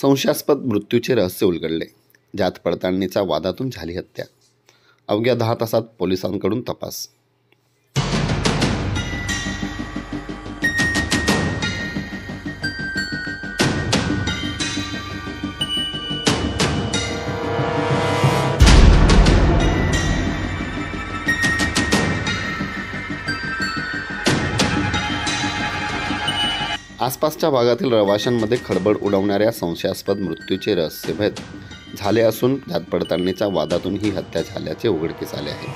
संशयास्पद मृत्यूचे रहस्य उलगडले. जात पडताळणीच्या वादातून झाली हत्या. अवघ्या 10 तासात पोलिसांकडून तपास. आसपासच्या भागातील रहिवाशांमध्ये खळबळ उडवणाऱ्या संशयास्पद मृत्यूचे रहस्यभेद झाले असून जात पडताळणीच्या वादातून ही हत्या झाल्याचे उघडकीस आले आहे.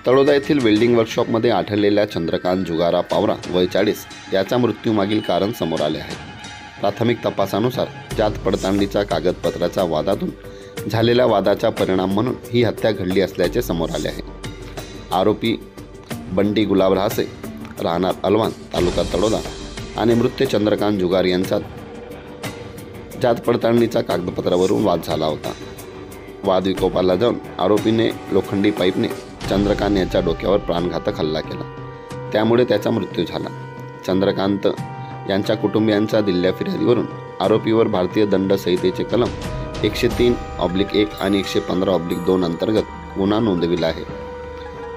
तळोदा येथील वेल्डिंग वर्कशॉपमध्ये आढळलेल्या चंद्रकांत जुगारा पावरा वय 40 याचा मृत्यूमागील कारण समोर आले आहे. प्राथमिक तपासानुसार जात पडताळणीच्या कागदपत्राच्या वादातून झालेल्या वादाचा परिणाम म्हणून ही हत्या घडली असल्याचे समोर आले आहे. आरोपी बंटी गुलाब राहसे राहणार अलवान तालुका तळोदा आणि मृत चंद्रकांत जुगार यांच्यात जात पडताळणीच्या कागदपत्रावरून वाद झाला होता. वाद विकोपाला जाऊन आरोपीने लोखंडी पाईपने चंद्रकांत यांच्या डोक्यावर प्राणघातक हल्ला केला. त्यामुळे त्याचा मृत्यू झाला. चंद्रकांत यांच्या कुटुंबियांच्या दिलेल्या फिर्यादीवरून आरोपीवर भारतीय दंड संहितेचे कलम 103/1 आणि 115/2 अंतर्गत गुन्हा नोंदविला आहे.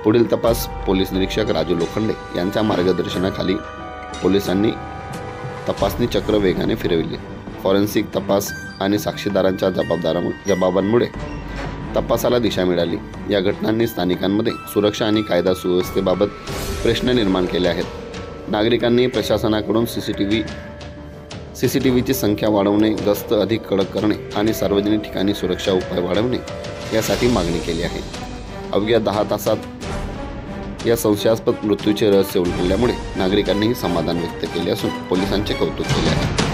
पुढील तपास पोलीस निरीक्षक राजू लोखंडे यांच्या मार्गदर्शनाखाली पोलिसांनी तपासणी चक्र वेगाने फिरविले. फॉरेन्सिक तपास आणि साक्षीदारांच्या जबाबांमुळे तपासाला दिशा मिळाली. या घटनांनी स्थानिकांमध्ये सुरक्षा आणि कायदा सुव्यवस्थेबाबत प्रश्न निर्माण केले आहेत. नागरिकांनी प्रशासनाकडून सीसीटीव्हीची संख्या वाढवणे, गस्त अधिक कडक करणे आणि सार्वजनिक ठिकाणी सुरक्षा उपाय वाढवणे यासाठी मागणी केली आहे. अवघ्या 10 तासात या संशयास्पद मृत्यूचे रहस्य उलगडल्यामुळे नागरिकांनीही समाधान व्यक्त केले असून पोलिसांचे कौतुक केले आहे.